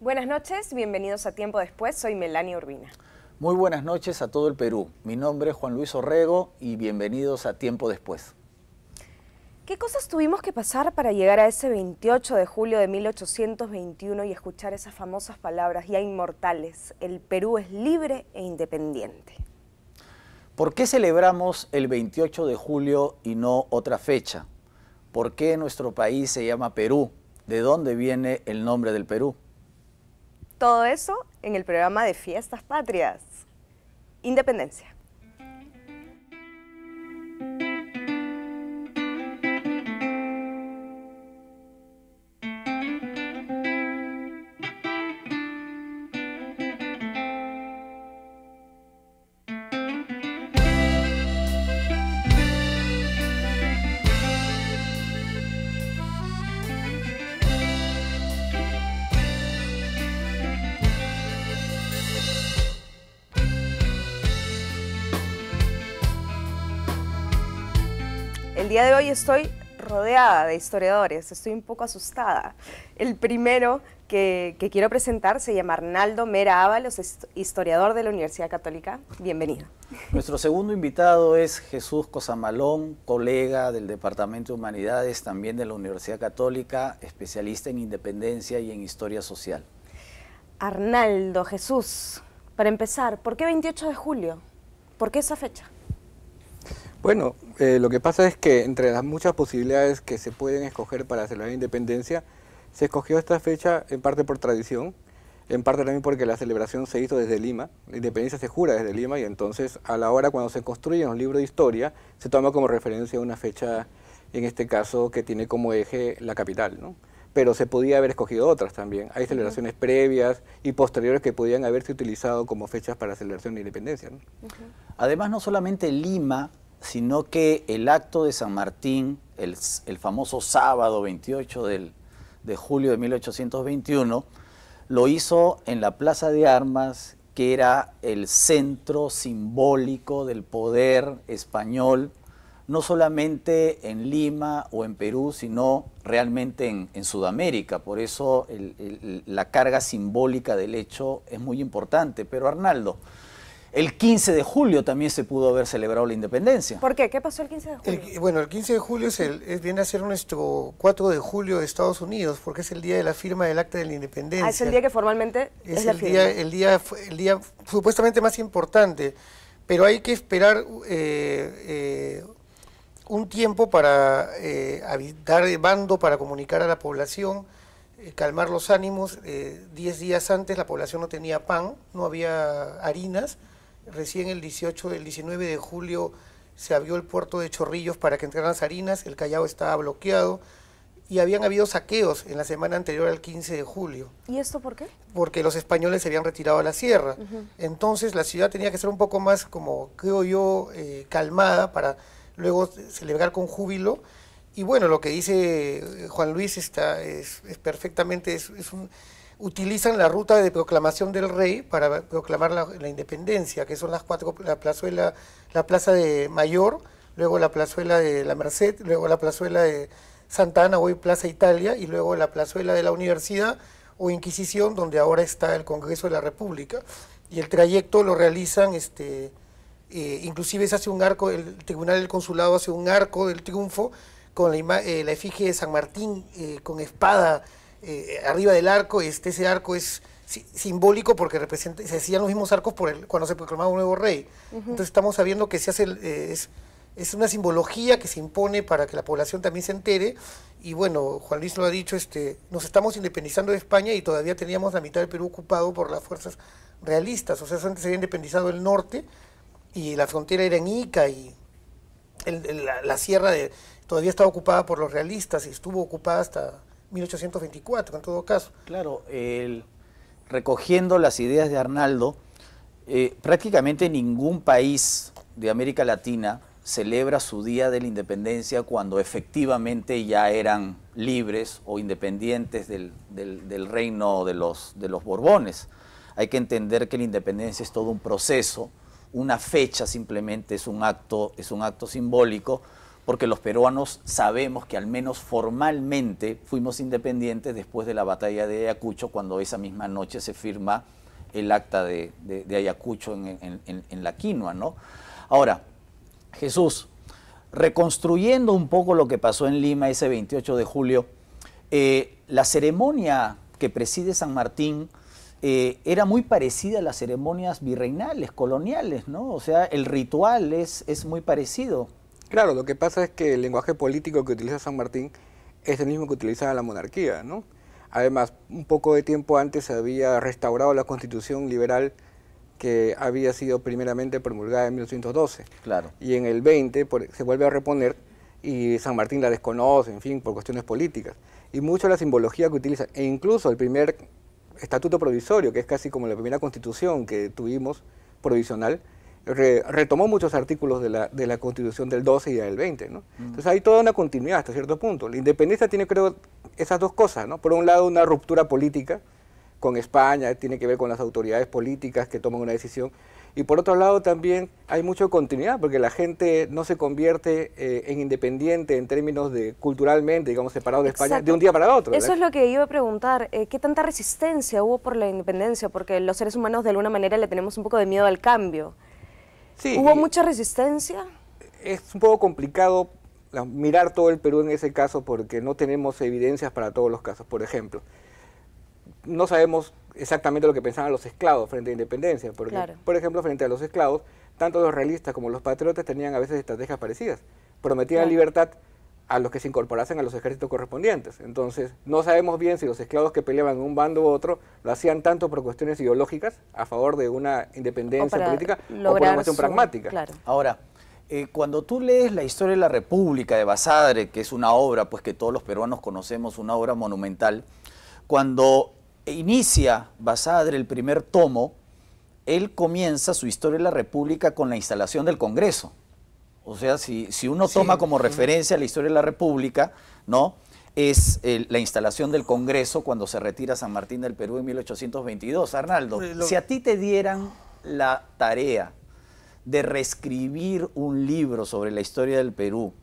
Buenas noches, bienvenidos a Tiempo Después, soy Melania Urbina. Muy buenas noches a todo el Perú. Mi nombre es Juan Luis Orrego y bienvenidos a Tiempo Después. ¿Qué cosas tuvimos que pasar para llegar a ese 28 de julio de 1821 y escuchar esas famosas palabras ya inmortales? El Perú es libre e independiente. ¿Por qué celebramos el 28 de julio y no otra fecha? ¿Por qué nuestro país se llama Perú? ¿De dónde viene el nombre del Perú? Todo eso en el programa de Fiestas Patrias. Independencia. El día de hoy estoy rodeada de historiadores, estoy un poco asustada. El primero que quiero presentar se llama Arnaldo Mera Ábalos, historiador de la Universidad Católica. Bienvenido. Nuestro segundo invitado es Jesús Cosamalón, colega del Departamento de Humanidades, también de la Universidad Católica, especialista en independencia y en historia social. Arnaldo, Jesús, para empezar, ¿por qué 28 de julio? ¿Por qué esa fecha? Bueno, lo que pasa es que entre las muchas posibilidades que se pueden escoger para celebrar la independencia, se escogió esta fecha en parte por tradición, en parte también porque la celebración se hizo desde Lima, la independencia se jura desde Lima y entonces a la hora cuando se construyen los libros de historia se toma como referencia una fecha, en este caso, que tiene como eje la capital, ¿no? Pero se podía haber escogido otras también. Hay celebraciones previas y posteriores que podían haberse utilizado como fechas para la celebración de la independencia, ¿no? Además, no solamente Lima, sino que el acto de San Martín, el famoso sábado 28 de julio de 1821, lo hizo en la Plaza de Armas, que era el centro simbólico del poder español, no solamente en Lima o en Perú, sino realmente en Sudamérica. Por eso la carga simbólica del hecho es muy importante. Pero Arnaldo, el 15 de julio también se pudo haber celebrado la independencia. ¿Por qué? ¿Qué pasó el 15 de julio? Bueno, el 15 de julio viene a ser nuestro 4 de julio de Estados Unidos, porque es el día de la firma del Acta de la Independencia. Ah, es el día que formalmente es la firma. El día supuestamente más importante, pero hay que esperar un tiempo para dar bando, para comunicar a la población, calmar los ánimos. 10 días antes la población no tenía pan, no había harinas. Recién el 19 de julio se abrió el puerto de Chorrillos para que entraran las harinas, el Callao estaba bloqueado y habían habido saqueos en la semana anterior al 15 de julio. ¿Y esto por qué? Porque los españoles se habían retirado a la sierra. Entonces la ciudad tenía que ser un poco más, como creo yo, calmada para luego celebrar con júbilo. Y bueno, lo que dice Juan Luis es perfectamente, utilizan la ruta de proclamación del rey para proclamar la independencia, que son las cuatro: la plaza de Mayor, luego la plazuela de la Merced, luego la plazuela de Santa Ana, hoy Plaza Italia, y luego la plazuela de la Universidad o Inquisición, donde ahora está el Congreso de la República. Y el trayecto lo realizan, inclusive se hace un arco, el Tribunal del Consulado hace un arco del triunfo con la efigie de San Martín con espada arriba del arco. Ese arco es simbólico porque se hacían los mismos arcos cuando se proclamaba un nuevo rey. Entonces estamos sabiendo que se hace, es una simbología que se impone para que la población también se entere. Y bueno, Juan Luis lo ha dicho, nos estamos independizando de España y todavía teníamos la mitad del Perú ocupado por las fuerzas realistas. O sea, antes se había independizado el norte y la frontera era en Ica y la sierra todavía estaba ocupada por los realistas y estuvo ocupada hasta 1824 en todo caso. Claro, recogiendo las ideas de Arnaldo, prácticamente ningún país de América Latina celebra su Día de la Independencia cuando efectivamente ya eran libres o independientes del reino de los Borbones. Hay que entender que la independencia es todo un proceso. Una fecha simplemente es un acto simbólico, porque los peruanos sabemos que al menos formalmente fuimos independientes después de la batalla de Ayacucho, cuando esa misma noche se firma el acta de Ayacucho en la Quinua, ¿no? Ahora, Jesús, reconstruyendo un poco lo que pasó en Lima ese 28 de julio, la ceremonia que preside San Martín era muy parecida a las ceremonias virreinales, coloniales, ¿no? O sea, el ritual es muy parecido. Claro, lo que pasa es que el lenguaje político que utiliza San Martín es el mismo que utilizaba la monarquía, ¿no? Además, un poco de tiempo antes se había restaurado la Constitución liberal que había sido primeramente promulgada en 1812. Claro. Y en el 20 se vuelve a reponer y San Martín la desconoce, en fin, por cuestiones políticas. Y mucho la simbología que utiliza, e incluso el primer estatuto provisorio, que es casi como la primera constitución que tuvimos provisional, retomó muchos artículos de la Constitución del 12 y del 20, ¿no? Entonces hay toda una continuidad hasta cierto punto. La independencia tiene, creo, esas dos cosas, ¿no? Por un lado, una ruptura política con España, tiene que ver con las autoridades políticas que toman una decisión, y por otro lado también hay mucha continuidad, porque la gente no se convierte en independiente en términos de culturalmente, digamos, separado de España de un día para otro. Eso es lo que iba a preguntar. ¿Qué tanta resistencia hubo por la independencia? Porque los seres humanos de alguna manera le tenemos un poco de miedo al cambio. Sí, ¿Hubo mucha resistencia? Es un poco complicado mirar todo el Perú en ese caso porque no tenemos evidencias para todos los casos. Por ejemplo, no sabemos exactamente lo que pensaban los esclavos frente a la independencia, porque, claro, por ejemplo, frente a los esclavos, tanto los realistas como los patriotas tenían a veces estrategias parecidas. Prometían libertad a los que se incorporasen a los ejércitos correspondientes. Entonces, no sabemos bien si los esclavos que peleaban en un bando u otro lo hacían tanto por cuestiones ideológicas, a favor de una independencia política, o por una cuestión pragmática. Claro. Ahora, cuando tú lees la historia de la República de Basadre, que es una obra pues que todos los peruanos conocemos, una obra monumental, cuando inicia Basadre el primer tomo, él comienza su historia de la República con la instalación del Congreso. O sea, si uno toma como referencia la historia de la República, ¿no? Es la instalación del Congreso cuando se retira San Martín del Perú en 1822. Arnaldo, si a ti te dieran la tarea de reescribir un libro sobre la historia del Perú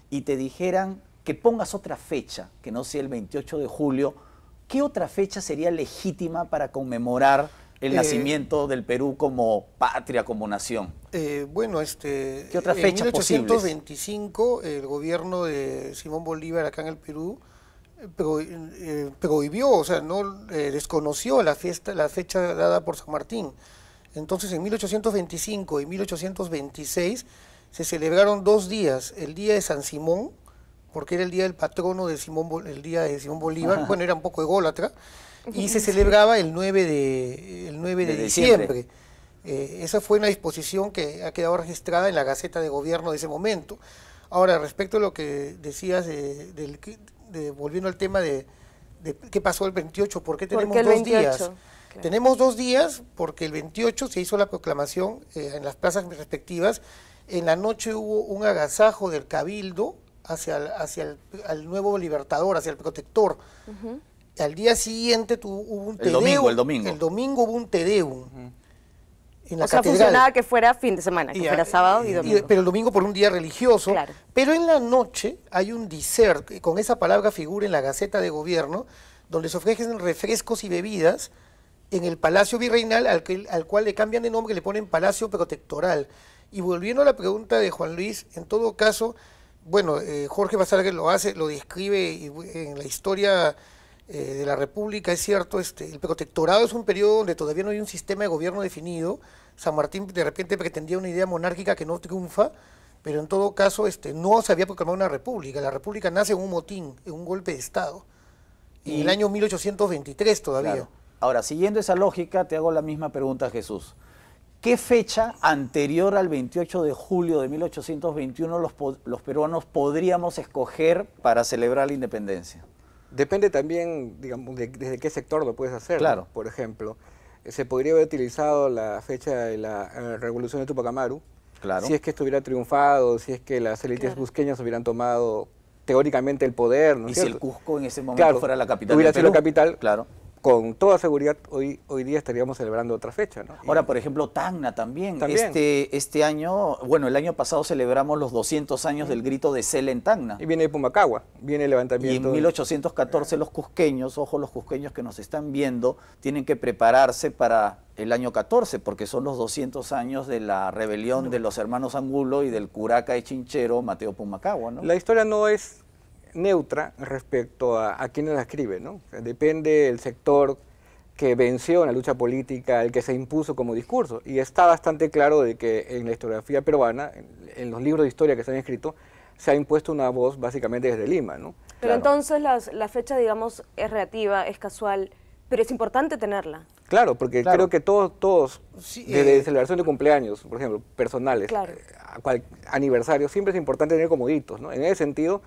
y te dijeran que pongas otra fecha, que no sea el 28 de julio, ¿qué otra fecha sería legítima para conmemorar el nacimiento del Perú como patria, como nación? Bueno, ¿qué otras en fechas 1825 posibles? El gobierno de Simón Bolívar acá en el Perú prohibió, o sea, no desconoció la fecha dada por San Martín. Entonces, en 1825 y 1826 se celebraron 2 días, el día de San Simón, porque era el día del patrono de el día de Simón Bolívar, bueno, era un poco ególatra, y se celebraba el 9 de diciembre. Esa fue una disposición que ha quedado registrada en la Gaceta de Gobierno de ese momento. Ahora, respecto a lo que decías, volviendo al tema de qué pasó el 28, ¿por qué tenemos 2 días? Claro. Tenemos 2 días porque el 28 se hizo la proclamación en las plazas respectivas. En la noche hubo un agasajo del Cabildo hacia el nuevo libertador, hacia el protector. Al día siguiente hubo un tedeum. El domingo hubo un tedeum. En la catedral. Funcionaba que fuera fin de semana, que fuera sábado y domingo. Pero el domingo por un día religioso. Claro. Pero en la noche hay un dessert, con esa palabra figura en la Gaceta de Gobierno, donde se ofrecen refrescos y bebidas en el Palacio Virreinal, al cual le cambian de nombre, le ponen Palacio Protectoral. Y volviendo a la pregunta de Juan Luis, en todo caso, bueno, Jorge Basadre lo describe en la historia de la República, es cierto, el protectorado es un periodo donde todavía no hay un sistema de gobierno definido. San Martín de repente pretendía una idea monárquica que no triunfa, pero en todo caso no se había proclamado una república. La república nace en un motín, en un golpe de Estado, en el año 1823 todavía. Claro. Ahora, siguiendo esa lógica, te hago la misma pregunta, Jesús. ¿Qué fecha anterior al 28 de julio de 1821 los peruanos podríamos escoger para celebrar la independencia? Depende también, digamos, desde qué sector lo puedes hacer. Claro. ¿No? Por ejemplo, se podría haber utilizado la fecha de la Revolución de Tupac Amaru, claro, si es que estuviera triunfado, si es que las élites cusqueñas hubieran tomado teóricamente el poder, ¿no es cierto? Si el Cusco en ese momento fuera la capital hubiera del sido Perú. la capital, claro, con toda seguridad hoy día estaríamos celebrando otra fecha, ¿no? Ahora, por ejemplo, Tacna también. También. Este año, bueno, el año pasado celebramos los 200 años del grito de Cela en Tacna. Y viene de Pumacagua, viene el Y levantamiento. en 1814 los cusqueños, ojo, los cusqueños que nos están viendo, tienen que prepararse para el año 14, porque son los 200 años de la rebelión de los hermanos Angulo y del curaca de Chinchero, Mateo Pumacagua, ¿no? La historia no es neutra respecto a quienes la escribe, ¿no? O sea, depende del sector que venció en la lucha política, el que se impuso como discurso. Y está bastante claro de que en la historiografía peruana, en los libros de historia que se han escrito, se ha impuesto una voz básicamente desde Lima, ¿no? Pero Claro. entonces la fecha, digamos, es relativa, es casual, pero es importante tenerla. Claro, porque Claro. creo que todos Sí, desde celebración de cumpleaños, por ejemplo, personales, Claro. aniversarios, siempre es importante tener como hitos, ¿no? En ese sentido,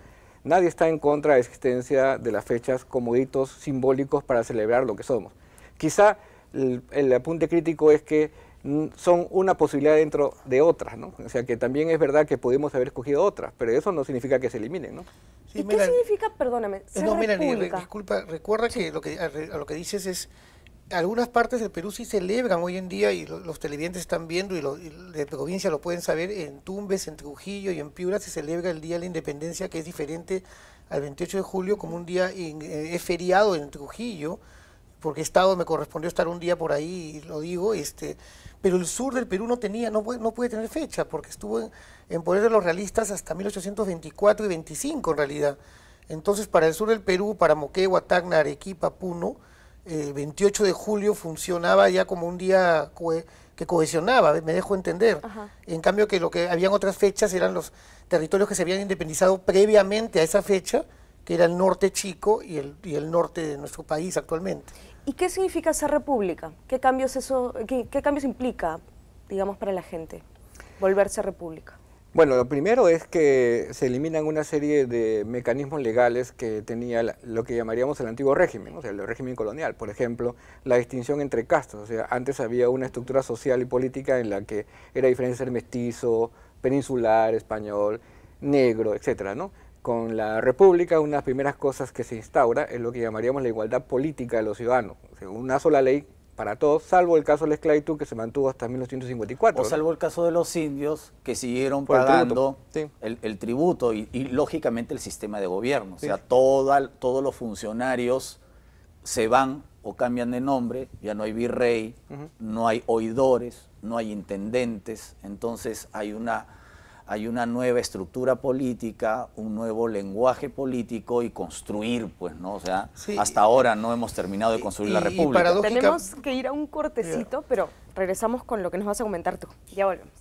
nadie está en contra de la existencia de las fechas como hitos simbólicos para celebrar lo que somos. Quizá el apunte crítico es que son una posibilidad dentro de otras, ¿no? O sea, que también es verdad que podemos haber escogido otras, pero eso no significa que se eliminen, ¿no? Sí, ¿Y mira, qué significa, perdóname, ser no, mira, república? disculpa, recuerda que a lo que dices es, algunas partes del Perú sí celebran hoy en día, y los televidentes están viendo, y de provincia lo pueden saber, en Tumbes, en Trujillo y en Piura se celebra el Día de la Independencia, que es diferente al 28 de julio, como un día, es feriado en Trujillo, porque me correspondió estar un día por ahí, y lo digo, pero el sur del Perú no puede tener fecha, porque estuvo en poder de los realistas hasta 1824 y 25 en realidad. Entonces, para el sur del Perú, para Moquegua, Tacna, Arequipa, Puno, el 28 de julio funcionaba ya como un día que cohesionaba, me dejo entender. Ajá. En cambio, que lo que habían otras fechas eran los territorios que se habían independizado previamente a esa fecha, que era el norte chico y el norte de nuestro país actualmente. ¿Y qué significa ser república? ¿Qué cambios qué cambios implica, digamos, para la gente volverse república? Bueno, lo primero es que se eliminan una serie de mecanismos legales que tenía lo que llamaríamos el antiguo régimen, o sea, el régimen colonial. Por ejemplo, la distinción entre castas. O sea, antes había una estructura social y política en la que era diferente ser mestizo, peninsular, español, negro, etcétera, ¿no? Con la República, una de las primeras cosas que se instaura es lo que llamaríamos la igualdad política de los ciudadanos. O sea, una sola ley para todos, salvo el caso de la esclavitud que se mantuvo hasta 1954. O ¿no? salvo el caso de los indios que siguieron Por el pagando tributo, sí. el tributo y lógicamente el sistema de gobierno. O Sí. sea, todos los funcionarios se van o cambian de nombre, ya no hay virrey, no hay oidores, no hay intendentes, entonces hay una nueva estructura política, un nuevo lenguaje político y construir, pues, ¿no? O sea, Sí. hasta ahora no hemos terminado de construir la Y República. paradójica- Tenemos que ir a un cortecito, pero regresamos con lo que nos vas a comentar tú. Ya volvemos.